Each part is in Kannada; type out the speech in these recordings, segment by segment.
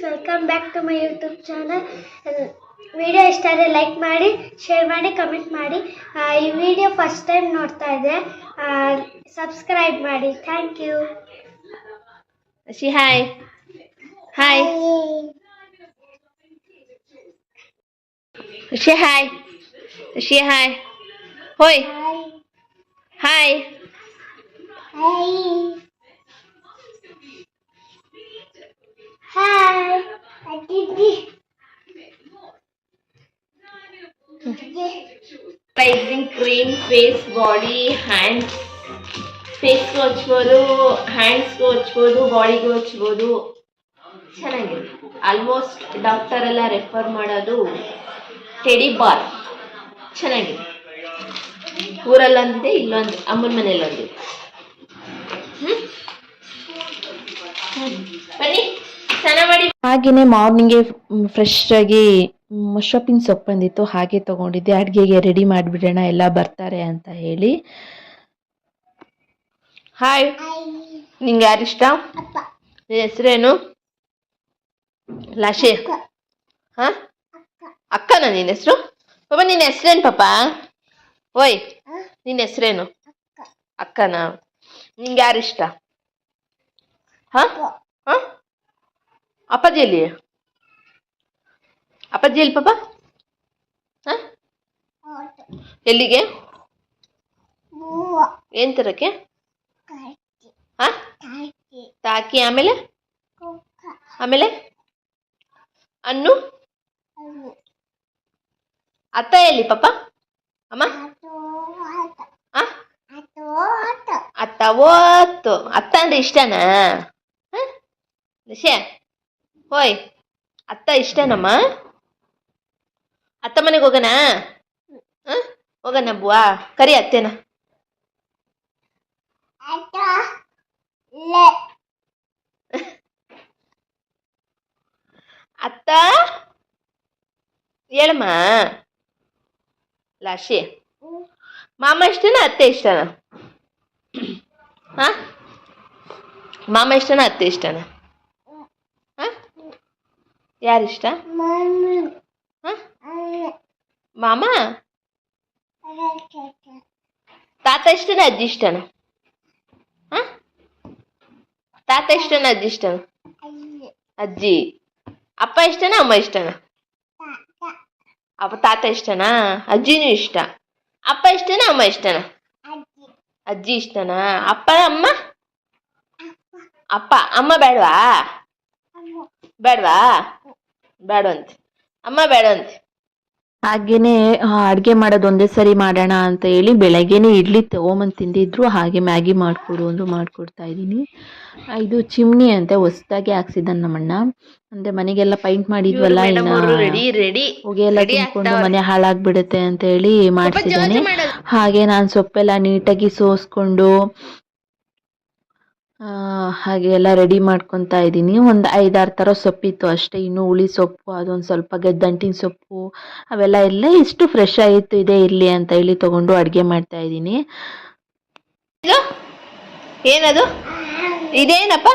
Welcome back to my YouTube channel. Video ಇಷ್ಟ ಆದರೆ ಲೈಕ್ ಮಾಡಿ, ಶೇರ್ ಮಾಡಿ, ಕಮೆಂಟ್ ಮಾಡಿ. ಈ ವಿಡಿಯೋ ಫಸ್ಟ್ ಟೈಮ್ ನೋಡ್ತಾ ಇದ್ದರೆ ಸಬ್ಸ್ಕ್ರೈಬ್ ಮಾಡಿ. Thank you. Hi hi hi hi ಹೋಯ್ hi cleansing cream face body hands ಫೇಸ್ಗೂ ಹಚ್ಬೋದು, ಹ್ಯಾಂಡ್ಸ್ಗೂ ಹಚ್ಬೋದು, ಬಾಡಿಗೂ ಹಚ್ಬೋದು. ಚೆನ್ನಾಗಿದೆ. ಆಲ್ಮೋಸ್ಟ್ ಡಾಕ್ಟರ್ ಎಲ್ಲ ರೆಫರ್ ಮಾಡೋದು ಟೆಡಿ ಬಾರ್. ಚೆನ್ನಾಗಿದೆ. ಊರಲ್ಲೊಂದಿದೆ, ಇಲ್ಲೊಂದು ಅಮ್ಮನ ಮನೇಲೊಂದಿದೆ. ಬನ್ನಿ ಸ್ನಾನ ಮಾಡಿ. ಹಾಗೆಯೇ ಮಾರ್ನಿಂಗ್ಗೆ ಫ್ರೆಶ್ ಆಗಿ ಮಶ್ರೂಪಿನ ಸೊಪ್ಪು ಬಂದಿತ್ತು, ಹಾಗೆ ತಗೊಂಡಿದ್ದೆ. ಅಡುಗೆಗೆ ರೆಡಿ ಮಾಡಿಬಿಡೋಣ, ಎಲ್ಲ ಬರ್ತಾರೆ ಅಂತ ಹೇಳಿ. ಹಾಯ್, ನಿಂಗೆ ಯಾರಿಷ್ಟ? ನಿನ್ನ ಹೆಸರೇನು? ಲಾಶಿ. ಹಾ, ಅಕ್ಕನ ನಿನ್ನ ಹೆಸರು? ಪಾಪ ನಿನ್ನ ಹೆಸರೇನು ಪಾಪ? ಓಯ್, ನಿನ್ನ ಹೆಸರೇನು? ಅಕ್ಕನ. ನಿಂಗೆ ಯಾರಿಷ್ಟ? ಹಾ ಹಾ, ಅಪ್ಪಾಜಿ ಎಲ್ಲಿ? ಅಪ್ಪಾಜಿ ಎಲ್ಲಿ ಪಾಪ? ಹಾ, ಎಲ್ಲಿಗೆ? ಏನ್ ತರಕ್ಕೆ? ಹಾ, ತಾಕಿ. ಆಮೇಲೆ ಆಮೇಲೆ ಅನ್ನು. ಅತ್ತ ಎಲ್ಲಿ ಪಾಪ? ಅಮ್ಮ ಅತ್ತ ಓತ್ತು. ಅತ್ತ ಅಂದ್ರೆ ಇಷ್ಟನಾ? ಲಕ್ಷ್ಯ, ಹೋಯ್, ಅತ್ತ ಇಷ್ಟನಮ್ಮ? ಅತ್ತ ಮನೆಗೆ ಹೋಗೋಣ? ಹೋಗೋಣ ಬುವಾ. ಕರಿ ಅತ್ತೇನ. ಅತ್ತ ಹೇಳಮ್ಮ. ಲಾಶಿ, ಮಾಮ ಇಷ್ಟನಾ ಅತ್ತೆ ಇಷ್ಟನಾ? ಹಾ, ಮಾಮ ಇಷ್ಟನಾ ಅತ್ತೆ ಇಷ್ಟನಾ? ಹಾ, ಯಾರಿಷ್ಟ? ಹಾ, ಮಾಮ. ತಾತ ಇಷ್ಟನಾ ಅಜ್ಜಿ ಇಷ್ಟನಾ? ಹಾ, ತಾತ ಇಷ್ಟನಾ ಅಜ್ಜಿ ಇಷ್ಟನಾ? ಅಜ್ಜಿ. ಅಪ್ಪ ಇಷ್ಟನಾ ಅಮ್ಮ ಇಷ್ಟನಾ? ಅಪ್ಪ ತಾತ ಇಷ್ಟನಾ? ಅಜ್ಜಿನೂ ಇಷ್ಟ. ಅಪ್ಪ ಇಷ್ಟನಾ ಅಮ್ಮ ಇಷ್ಟನಾ? ಅಜ್ಜಿ ಇಷ್ಟನಾ? ಅಪ್ಪ ಅಮ್ಮ? ಅಪ್ಪ. ಅಮ್ಮ ಬೇಡವಾ? ಬೇಡವಾ? ಬೇಡವಂತೆ. ಅಮ್ಮ ಬೇಡವಂತೆ. ಹಾಗೇನೆ ಅಡುಗೆ ಮಾಡೋದು ಒಂದೇ ಸರಿ ಮಾಡೋಣ ಅಂತ ಹೇಳಿ ಬೆಳಗ್ಗೆನೇ ಇಡ್ಲಿ ತೊಗೊಂಬಂದು ತಿಂದಿದ್ರು. ಹಾಗೆ ಮ್ಯಾಗಿ ಮಾಡಿಕೊಡು ಒಂದು ಮಾಡಿಕೊಡ್ತಾ ಇದ್ದೀನಿ. ಇದು ಚಿಮ್ನಿ ಅಂತೆ, ಹೊಸದಾಗಿ ಹಾಕ್ಸಿದ್ದಾನೆ ನಮ್ಮಣ್ಣ. ಅಂದರೆ ಮನೆಗೆಲ್ಲ ಪೈಂಟ್ ಮಾಡಿದ್ವಲ್ಲ, ಇನ್ನು ಹೊಗೆ ಎಲ್ಲ ತುಂಬಿಕೊಂಡು ಮನೆ ಹಾಳಾಗ್ಬಿಡುತ್ತೆ ಅಂತ ಹೇಳಿ ಮಾಡಿಸಿದ್ದಾನೆ. ಹಾಗೆ ನಾನು ಸೊಪ್ಪೆಲ್ಲ ನೀಟಾಗಿ ಸೋಸ್ಕೊಂಡು ಹಾಗೆ ಎಲ್ಲ ರೆಡಿ ಮಾಡ್ಕೊತಾ ಇದ್ದೀನಿ. ಒಂದು 5-6 ಥರ ಸೊಪ್ಪಿತ್ತು ಅಷ್ಟೇ. ಇನ್ನು ಹುಳಿ ಸೊಪ್ಪು, ಅದೊಂದು ಸ್ವಲ್ಪ ಗೆದ್ದಂಟಿನ ಸೊಪ್ಪು, ಅವೆಲ್ಲ ಇಷ್ಟು ಫ್ರೆಶ್ ಆಯಿತು, ಇದೇ ಇರಲಿ ಅಂತ ಹೇಳಿ ತೊಗೊಂಡು ಅಡುಗೆ ಮಾಡ್ತಾ ಇದ್ದೀನಿ. ಏನದು? ಇದೇನಪ್ಪ?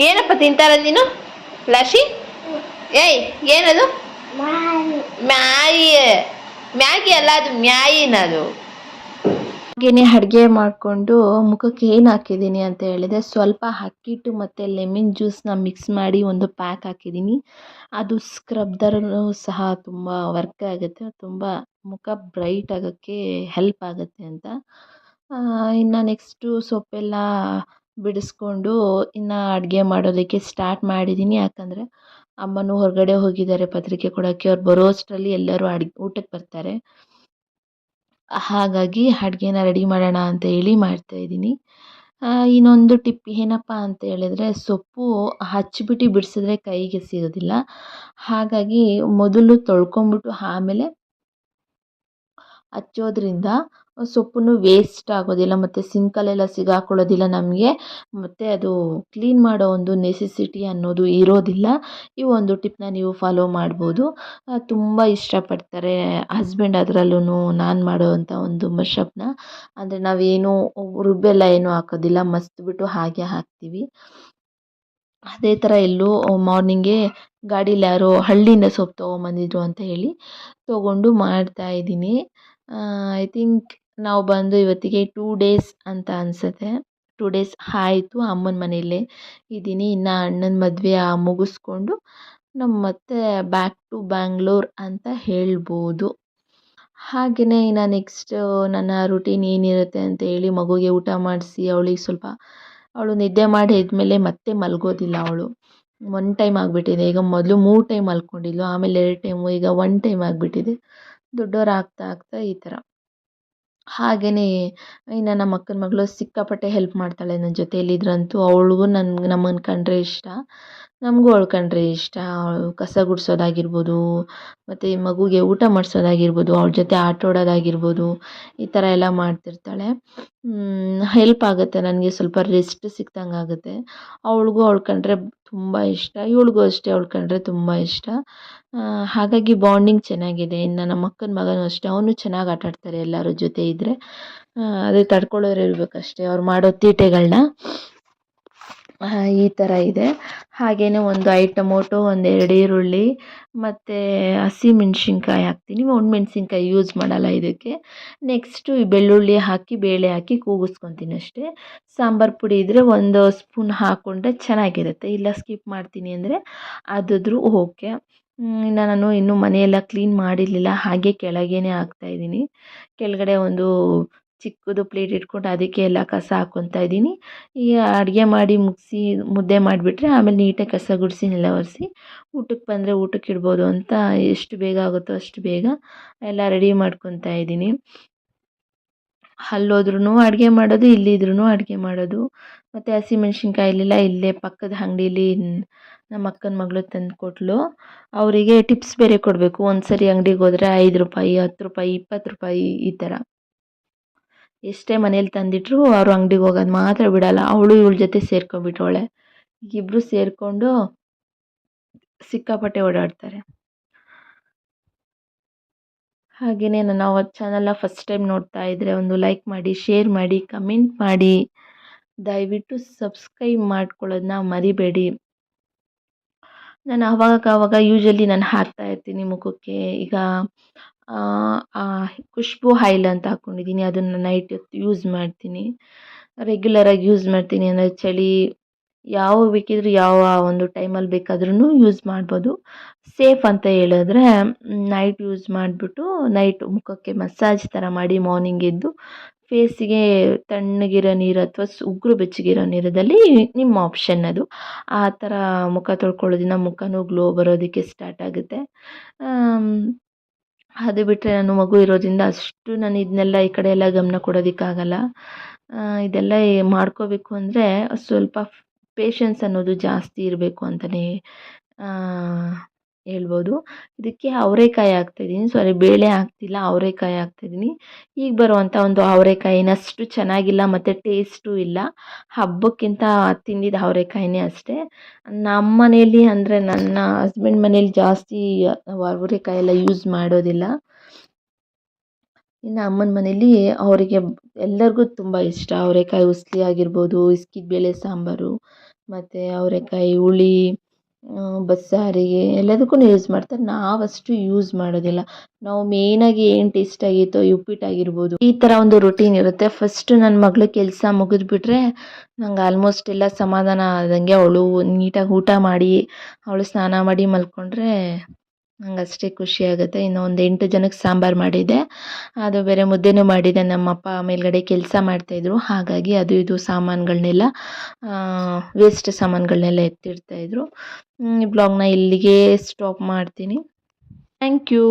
ಏನಪ್ಪ ತಿಂತಾರ ನೀನು ಲಾಶಿ? ಏಯ್, ಏನದು? ಮ್ಯಾಗಿ. ಮ್ಯಾಗಿ ಅಲ್ಲ ಅದು, ಮ್ಯಾಯಿನದು. ಹಾಗೆಯೇ ಅಡುಗೆ ಮಾಡಿಕೊಂಡು ಮುಖಕ್ಕೆ ಏನು ಹಾಕಿದ್ದೀನಿ ಅಂತ ಹೇಳಿದೆ, ಸ್ವಲ್ಪ ಅಕ್ಕಿಟ್ಟು ಮತ್ತು ಲೆಮನ್ ಜ್ಯೂಸನ್ನ ಮಿಕ್ಸ್ ಮಾಡಿ ಒಂದು ಪ್ಯಾಕ್ ಹಾಕಿದ್ದೀನಿ. ಅದು ಸ್ಕ್ರಬ್ದರಲ್ಲೂ ಸಹ ತುಂಬ ವರ್ಕ್ ಆಗುತ್ತೆ, ತುಂಬ ಮುಖ ಬ್ರೈಟ್ ಆಗೋಕ್ಕೆ ಹೆಲ್ಪ್ ಆಗುತ್ತೆ ಅಂತ. ಇನ್ನು ನೆಕ್ಸ್ಟು ಸೊಪ್ಪೆಲ್ಲ ಬಿಡಿಸ್ಕೊಂಡು ಇನ್ನು ಅಡುಗೆ ಮಾಡೋದಕ್ಕೆ ಸ್ಟಾರ್ಟ್ ಮಾಡಿದ್ದೀನಿ. ಯಾಕಂದರೆ ಅಮ್ಮನೂ ಹೊರಗಡೆ ಹೋಗಿದ್ದಾರೆ ಪತ್ರಿಕೆ ಕೊಡೋಕ್ಕೆ. ಅವ್ರು ಬರೋ ಅಷ್ಟರಲ್ಲಿ ಎಲ್ಲರೂ ಊಟಕ್ಕೆ ಬರ್ತಾರೆ. ಹಾಗಾಗಿ ಅಡುಗೆನ ರೆಡಿ ಮಾಡೋಣ ಅಂತ ಹೇಳಿ ಮಾಡ್ತಾಯಿದ್ದೀನಿ. ಇನ್ನೊಂದು ಟಿಪ್ ಏನಪ್ಪ ಅಂತ ಹೇಳಿದ್ರೆ, ಸೊಪ್ಪು ಹಚ್ಬಿಟ್ಟು ಬಿಡಿಸಿದ್ರೆ ಕೈಗೆ ಸಿಗೋದಿಲ್ಲ. ಹಾಗಾಗಿ ಮೊದಲು ತೊಳ್ಕೊಂಬಿಟ್ಟು ಆಮೇಲೆ ಹಚ್ಚೋದ್ರಿಂದ ಸೊಪ್ಪು ವೇಸ್ಟ್ ಆಗೋದಿಲ್ಲ, ಮತ್ತು ಸಿಂಕಲ್ಲೆಲ್ಲ ಸಿಗಾಕೊಳ್ಳೋದಿಲ್ಲ ನಮಗೆ, ಮತ್ತು ಅದು ಕ್ಲೀನ್ ಮಾಡೋ ಒಂದು ನೆಸೆಸಿಟಿ ಅನ್ನೋದು ಇರೋದಿಲ್ಲ. ಈ ಒಂದು ಟಿಪ್ನ ನೀವು ಫಾಲೋ ಮಾಡ್ಬೋದು. ತುಂಬ ಇಷ್ಟಪಡ್ತಾರೆ ಹಸ್ಬೆಂಡ್, ಅದರಲ್ಲೂ ನಾನು ಮಾಡೋವಂಥ ಒಂದು ಮಶಪ್ನ. ಅಂದರೆ ನಾವೇನು ರುಬ್ಬೆಲ್ಲ ಏನೂ ಹಾಕೋದಿಲ್ಲ, ಮಸ್ತ್ಬಿಟ್ಟು ಹಾಗೆ ಹಾಕ್ತೀವಿ. ಅದೇ ಥರ ಎಲ್ಲೋ ಮಾರ್ನಿಂಗೇ ಗಾಡೀಲಿ ಯಾರೋ ಹಳ್ಳಿಯಿಂದ ಸೊಪ್ಪು ತೊಗೊಂಬಂದಿದ್ರು ಅಂತ ಹೇಳಿ ತೊಗೊಂಡು ಮಾಡ್ತಾಯಿದ್ದೀನಿ. ಐ ಥಿಂಕ್ ನಾವು ಬಂದು ಇವತ್ತಿಗೆ 2 ಡೇಸ್ ಅಂತ ಅನಿಸುತ್ತೆ. 2 ಡೇಸ್ ಆಯಿತು ಅಮ್ಮನ ಮನೆಯಲ್ಲೇ ಇದ್ದೀನಿ. ಇನ್ನು ಅಣ್ಣನ ಮದುವೆ ಮುಗಿಸ್ಕೊಂಡು ನಮ್ಮ ಮತ್ತೆ ಬ್ಯಾಕ್ ಟು ಬ್ಯಾಂಗ್ಳೂರ್ ಅಂತ ಹೇಳ್ಬೋದು. ಹಾಗೆಯೇ ಇನ್ನು ನೆಕ್ಸ್ಟ್ ನನ್ನ ರುಟೀನ್ ಏನಿರುತ್ತೆ ಅಂತ ಹೇಳಿ, ಮಗುಗೆ ಊಟ ಮಾಡಿಸಿ ಅವಳಿಗೆ ಸ್ವಲ್ಪ ಅವಳು ನಿದ್ದೆ ಮಾಡಿ ಎದ್ಮೇಲೆ ಮತ್ತೆ ಮಲಗೋದಿಲ್ಲ ಅವಳು. 1 ಟೈಮ್ ಆಗಿಬಿಟ್ಟಿದೆ ಈಗ. ಮೊದಲು 3 ಟೈಮ್ ಮಲ್ಕೊಂಡಿದ್ಲು, ಆಮೇಲೆ 2 ಟೈಮು, ಈಗ 1 ಟೈಮ್ ಆಗಿಬಿಟ್ಟಿದೆ. ದೊಡ್ಡವ್ರು ಆಗ್ತಾ ಆಗ್ತಾ ಈ ಥರ. ಹಾಗೆಯೇ ಇನ್ನು ನಮ್ಮ ಅಕ್ಕನ ಮಗಳು ಸಿಕ್ಕಾಪಟ್ಟೆ ಹೆಲ್ಪ್ ಮಾಡ್ತಾಳೆ ನನ್ನ ಜೊತೆಯಲ್ಲಿದ್ರಂತೂ. ಅವಳಿಗೂ ನಮ್ಮನ್ನು ಕಂಡ್ರೆ ಇಷ್ಟ, ನಮಗೂ ಅವಳು ಕಂಡ್ರೆ ಇಷ್ಟ. ಅವಳು ಕಸ ಗುಡಿಸೋದಾಗಿರ್ಬೋದು, ಮತ್ತು ಮಗುಗೆ ಊಟ ಮಾಡಿಸೋದಾಗಿರ್ಬೋದು, ಅವಳ ಜೊತೆ ಆಟಾಡೋದಾಗಿರ್ಬೋದು, ಈ ಥರ ಎಲ್ಲ ಮಾಡ್ತಿರ್ತಾಳೆ. ಹೆಲ್ಪ್ ಆಗುತ್ತೆ, ನನಗೆ ಸ್ವಲ್ಪ ರೆಸ್ಟ್ ಸಿಕ್ದಂಗೆ ಆಗುತ್ತೆ. ಅವಳಿಗೂ ಅವಳು ಕಂಡ್ರೆ ತುಂಬ ಇಷ್ಟ, ಇವಳಿಗೂ ಅಷ್ಟೇ ಅವಳು ಕಂಡ್ರೆ ತುಂಬ ಇಷ್ಟ. ಹಾಗಾಗಿ ಬಾಂಡಿಂಗ್ ಚೆನ್ನಾಗಿದೆ. ಇನ್ನು ನಮ್ಮ ಅಕ್ಕನ ಮಗನೂ ಅಷ್ಟೇ, ಅವನು ಚೆನ್ನಾಗಿ ಆಟಾಡ್ತಾರೆ ಎಲ್ಲರ ಜೊತೆ ಇದ್ದರೆ. ಅದೇ ತಡ್ಕೊಳ್ಳೋರು ಇರಬೇಕಷ್ಟೇ ಅವ್ರು ಮಾಡೋ ತೀಟೆಗಳನ್ನ. ಈ ಥರ ಇದೆ. ಹಾಗೆಯೇ ಒಂದು 5 ಟೊಮೊಟೊ, 2 ಈರುಳ್ಳಿ ಮತ್ತು ಹಸಿಮೆಣ್ಸಿನ್ಕಾಯಿ ಹಾಕ್ತೀನಿ. ಒಣಮೆಣ್ಸಿನ್ಕಾಯಿ ಯೂಸ್ ಮಾಡಲ್ಲ ಇದಕ್ಕೆ. ನೆಕ್ಸ್ಟು ಈ ಬೆಳ್ಳುಳ್ಳಿ ಹಾಕಿ ಬೇಳೆ ಹಾಕಿ ಕೂಗಿಸ್ಕೊತೀನಿ ಅಷ್ಟೇ. ಸಾಂಬಾರು ಪುಡಿ ಇದ್ದರೆ 1 ಸ್ಪೂನ್ ಹಾಕ್ಕೊಂಡ್ರೆ ಚೆನ್ನಾಗಿರುತ್ತೆ, ಇಲ್ಲ ಸ್ಕಿಪ್ ಮಾಡ್ತೀನಿ ಅಂದರೆ ಅದಾದರೂ ಓಕೆ. ಇನ್ನು ನಾನು ಇನ್ನೂ ಮನೆಯೆಲ್ಲ ಕ್ಲೀನ್ ಮಾಡಿರಲಿಲ್ಲ, ಹಾಗೆ ಕೆಳಗೇನೆ ಹಾಕ್ತಾಯಿದ್ದೀನಿ. ಕೆಳಗಡೆ ಒಂದು ಚಿಕ್ಕದು ಪ್ಲೇಟ್ ಇಟ್ಕೊಂಡು ಅದಕ್ಕೆ ಎಲ್ಲ ಕಸ ಹಾಕ್ಕೊತಾ ಇದ್ದೀನಿ. ಈಗ ಅಡುಗೆ ಮಾಡಿ ಮುಗಿಸಿ ಮುದ್ದೆ ಮಾಡಿಬಿಟ್ರೆ ಆಮೇಲೆ ನೀಟಾಗಿ ಕಸ ಗುಡಿಸಿ ನೆಲ ಒರೆಸಿ ಊಟಕ್ಕೆ ಬಂದರೆ ಊಟಕ್ಕೆ ಇಡ್ಬೋದು ಅಂತ ಎಷ್ಟು ಬೇಗ ಆಗುತ್ತೋ ಅಷ್ಟು ಬೇಗ ಎಲ್ಲ ರೆಡಿ ಮಾಡ್ಕೊತಾ ಇದ್ದೀನಿ. ಅಲ್ಲೋದ್ರೂ ಅಡುಗೆ ಮಾಡೋದು, ಇಲ್ಲಿದ್ರೂ ಅಡುಗೆ ಮಾಡೋದು. ಮತ್ತು ಹಸಿಮೆಣ್ಸಿನ್ಕಾಯಿಲೆಲ್ಲ ಇಲ್ಲೇ ಪಕ್ಕದ ಅಂಗಡೀಲಿ ನಮ್ಮ ಅಕ್ಕನ ಮಗಳು ತಂದು ಕೊಟ್ಟಳು. ಅವರಿಗೆ ಟಿಪ್ಸ್ ಬೇರೆ ಕೊಡಬೇಕು. ಒಂದು ಸರಿ ಅಂಗಡಿಗೆ ಹೋದರೆ 5 ರೂಪಾಯಿ, 10 ರೂಪಾಯಿ, 20 ರೂಪಾಯಿ ಈ ಥರ. ಎಷ್ಟೇ ಮನೇಲಿ ತಂದಿಟ್ರು ಅವರು ಅಂಗಡಿಗೆ ಹೋಗೋದು ಮಾತ್ರ ಬಿಡಲ್ಲ. ಅವಳು ಇವಳ ಜೊತೆ ಸೇರ್ಕೊಂಡ್ಬಿಟ್ಟವಳೆ. ಇಬ್ಬರು ಸೇರಿಕೊಂಡು ಸಿಕ್ಕಾಪಟ್ಟೆ ಓಡಾಡ್ತಾರೆ. ಹಾಗೆಯೇ ನನ್ನ ಚಾನಲ್ನ ಫಸ್ಟ್ ಟೈಮ್ ನೋಡ್ತಾ ಇದ್ದರೆ ಒಂದು ಲೈಕ್ ಮಾಡಿ, ಶೇರ್ ಮಾಡಿ, ಕಮೆಂಟ್ ಮಾಡಿ, ದಯವಿಟ್ಟು ಸಬ್ಸ್ಕ್ರೈಬ್ ಮಾಡ್ಕೊಳ್ಳೋದನ್ನ ಮರಿಬೇಡಿ. ನಾನು ಆವಾಗ ಯೂಶ್ವಲಿ ನಾನು ಹಾಕ್ತಾ ಇರ್ತೀನಿ ಮುಖಕ್ಕೆ. ಈಗ ಖುಷ್ಬು ಆಯಿಲ್ ಅಂತ ಹಾಕ್ಕೊಂಡಿದ್ದೀನಿ, ಅದನ್ನು ನೈಟ್ ಹೊತ್ತು ಯೂಸ್ ಮಾಡ್ತೀನಿ. ರೆಗ್ಯುಲರಾಗಿ ಯೂಸ್ ಮಾಡ್ತೀನಿ ಅಂದರೆ ಚಳಿ ಯಾವಾಗ ಬೇಕಿದ್ರೂ ಯಾವ ಒಂದು ಟೈಮಲ್ಲಿ ಬೇಕಾದ್ರೂ ಯೂಸ್ ಮಾಡ್ಬೋದು. ಸೇಫ್ ಅಂತ ಹೇಳಿದ್ರೆ ನೈಟ್ ಯೂಸ್ ಮಾಡಿಬಿಟ್ಟು ನೈಟ್ ಮುಖಕ್ಕೆ ಮಸಾಜ್ ಥರ ಮಾಡಿ ಮಾರ್ನಿಂಗ್ ಎದ್ದು ಫೇಸಿಗೆ ತಣ್ಣಗಿರೋ ನೀರು ಅಥವಾ ಉಗುರು ಬೆಚ್ಚಗಿರೋ ನೀರಲ್ಲಿ ನಿಮ್ಮ ಆಪ್ಷನ್ ಅದು. ಆ ಥರ ಮುಖ ತೊಳ್ಕೊಳ್ಳೋದ್ರಿಂದ ಮುಖನೂ ಗ್ಲೋ ಬರೋದಕ್ಕೆ ಸ್ಟಾರ್ಟ್ ಆಗುತ್ತೆ. ಅದು ಬಿಟ್ಟರೆ ನಾನು ಮಗು ಇರೋದ್ರಿಂದ ಅಷ್ಟು ನಾನು ಇದನ್ನೆಲ್ಲ ಈ ಕಡೆ ಎಲ್ಲ ಗಮನ ಕೊಡೋದಕ್ಕಾಗಲ್ಲ. ಇದೆಲ್ಲ ಮಾಡ್ಕೋಬೇಕು ಅಂದರೆ ಸ್ವಲ್ಪ ಪೇಷನ್ಸ್ ಅನ್ನೋದು ಜಾಸ್ತಿ ಇರಬೇಕು ಅಂತಲೇ ಹೇಳ್ಬೋದು. ಇದಕ್ಕೆ ಅವರೆಕಾಯಿ ಹಾಕ್ತಾಯಿದ್ದೀನಿ, ಬೇಳೆ ಹಾಕ್ತಿಲ್ಲ, ಅವರೆಕಾಯಿ ಹಾಕ್ತಾಯಿದ್ದೀನಿ. ಈಗ ಬರುವಂಥ ಒಂದು ಅವರೆಕಾಯಿನಷ್ಟು ಚೆನ್ನಾಗಿಲ್ಲ ಮತ್ತು ಟೇಸ್ಟೂ ಇಲ್ಲ. ಹಬ್ಬಕ್ಕಿಂತ ತಿಂದಿದ್ದ ಅವರೆಕಾಯಿನೇ ಅಷ್ಟೇ. ನಮ್ಮ ಮನೆಯಲ್ಲಿ ಅಂದರೆ ನನ್ನ ಹಸ್ಬೆಂಡ್ ಮನೇಲಿ ಜಾಸ್ತಿ ಅವರೆಕಾಯಿ ಎಲ್ಲ ಯೂಸ್ ಮಾಡೋದಿಲ್ಲ. ಇನ್ನು ಅಮ್ಮನ ಮನೇಲಿ ಅವರಿಗೆ ಎಲ್ಲರಿಗೂ ತುಂಬ ಇಷ್ಟ. ಅವರೆಕಾಯಿ ಉಸ್ಲಿ ಆಗಿರ್ಬೋದು, ಇಸ್ಕಿದ ಬೇಳೆ ಸಾಂಬಾರು, ಮತ್ತು ಅವರೆಕಾಯಿ ಹುಳಿ, ಬಸ್ಸಾರಿಗೆ ಎಲ್ಲದಕ್ಕೂ ಯೂಸ್ ಮಾಡ್ತಾರೆ. ನಾವಷ್ಟು ಯೂಸ್ ಮಾಡೋದಿಲ್ಲ. ನಾವು ಮೇಯ್ನಾಗಿ ಏನು ಟೇಸ್ಟ್ ಆಗಿತ್ತೋ ಉಪ್ಪಿಟ್ಟಾಗಿರ್ಬೋದು, ಈ ಥರ ಒಂದು ರುಟೀನ್ ಇರುತ್ತೆ. ಫಸ್ಟು ನನ್ನ ಮಗಳು ಕೆಲಸ ಮುಗಿದ್ಬಿಟ್ರೆ ನಂಗೆ ಆಲ್ಮೋಸ್ಟ್ ಎಲ್ಲ ಸಮಾಧಾನ ಆದಂಗೆ. ಅವಳು ನೀಟಾಗಿ ಊಟ ಮಾಡಿ ಅವಳು ಸ್ನಾನ ಮಾಡಿ ಮಲ್ಕೊಂಡ್ರೆ ನಂಗೆ ಅಷ್ಟೇ ಖುಷಿಯಾಗುತ್ತೆ. ಇನ್ನು ಒಂದು 8 ಜನಕ್ಕೆ ಸಾಂಬಾರು ಮಾಡಿದ್ದೆ, ಅದು ಬೇರೆ ಮುದ್ದೆನೂ ಮಾಡಿದ್ದೆ. ನಮ್ಮಪ್ಪ ಮೇಲ್ಗಡೆ ಕೆಲಸ ಮಾಡ್ತಾಯಿದ್ರು, ಹಾಗಾಗಿ ಅದು ಇದು ಸಾಮಾನುಗಳನ್ನೆಲ್ಲ ವೇಸ್ಟ್ ಸಾಮಾನುಗಳನ್ನೆಲ್ಲ ಎತ್ತಿಡ್ತಾಯಿದ್ರು. ಈ ಬ್ಲಾಗ್ನ ಇಲ್ಲಿಗೆ ಸ್ಟಾಪ್ ಮಾಡ್ತೀನಿ. Thank you.